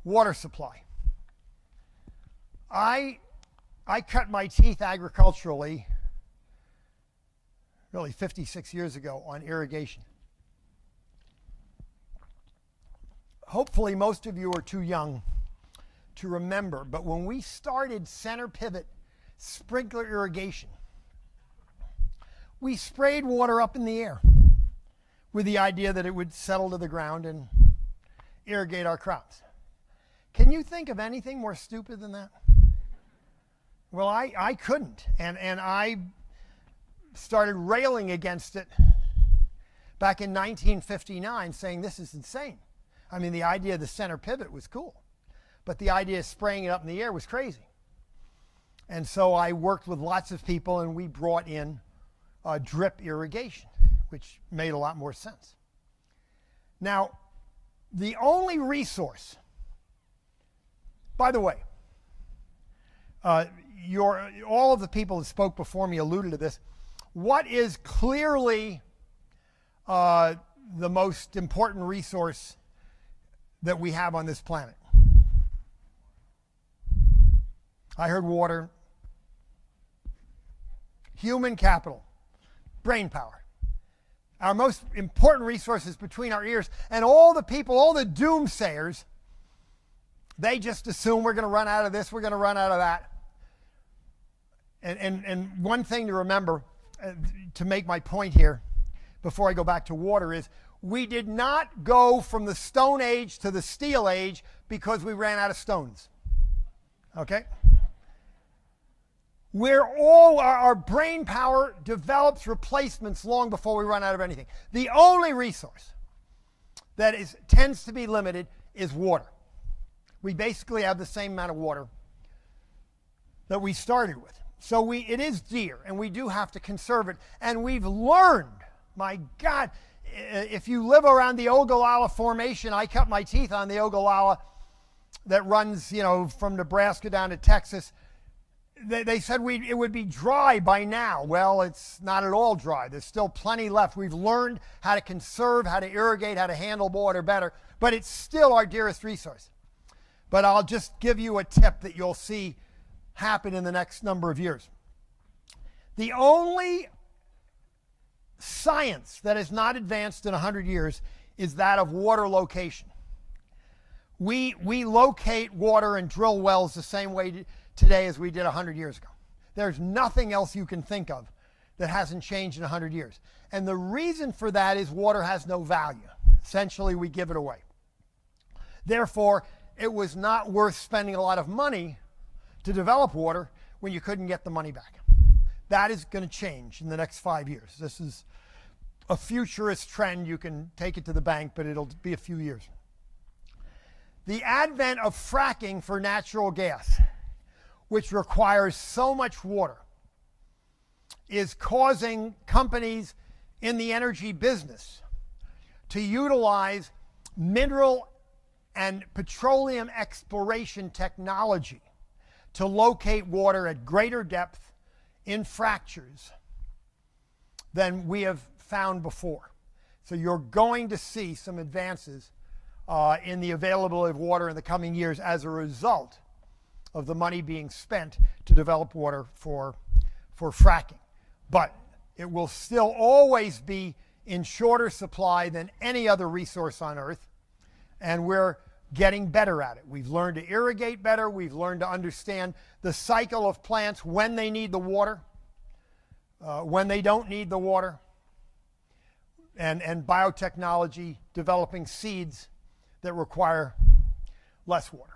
Water supply. I cut my teeth agriculturally really 56 years ago on irrigation. Hopefully most of you are too young to remember, but when we started center pivot sprinkler irrigation, we sprayed water up in the air with the idea that it would settle to the ground and irrigate our crops. Can you think of anything more stupid than that? Well, I couldn't, and I started railing against it back in 1959, saying this is insane. I mean, the idea of the center pivot was cool, but the idea of spraying it up in the air was crazy. And so I worked with lots of people, and we brought in drip irrigation, which made a lot more sense. Now, the only resource, by the way, all of the people that spoke before me alluded to this. What is clearly the most important resource that we have on this planet? I heard water. Human capital. Brain power. Our most important resource is between our ears. And all the people, all the doomsayers, they just assume we're going to run out of this, we're going to run out of that. And one thing to remember, to make my point here, before I go back to water, is we did not go from the Stone Age to the Steel Age because we ran out of stones. Okay? Our brain power develops replacements long before we run out of anything. The only resource that tends to be limited is water. We basically have the same amount of water that we started with. So it is dear, and we do have to conserve it. And we've learned, my God, if you live around the Ogallala Formation, I cut my teeth on the Ogallala that runs, from Nebraska down to Texas. They said it would be dry by now. Well, it's not at all dry. There's still plenty left. We've learned how to conserve, how to irrigate, how to handle water better, but it's still our dearest resource. But I'll just give you a tip that you'll see happen in the next number of years. The only science that has not advanced in 100 years is that of water location. We locate water and drill wells the same way today as we did 100 years ago. There's nothing else you can think of that hasn't changed in 100 years. And the reason for that is water has no value. Essentially, we give it away. Therefore, it was not worth spending a lot of money to develop water when you couldn't get the money back. That is going to change in the next 5 years. This is a futurist trend. You can take it to the bank, but it'll be a few years. The advent of fracking for natural gas, which requires so much water, is causing companies in the energy business to utilize mineral and petroleum exploration technology to locate water at greater depth in fractures than we have found before. So you're going to see some advances in the availability of water in the coming years as a result of the money being spent to develop water for fracking. But it will still always be in shorter supply than any other resource on Earth, and we're getting better at it. We've learned to irrigate better. We've learned to understand the cycle of plants, when they need the water, when they don't need the water, and biotechnology, developing seeds that require less water.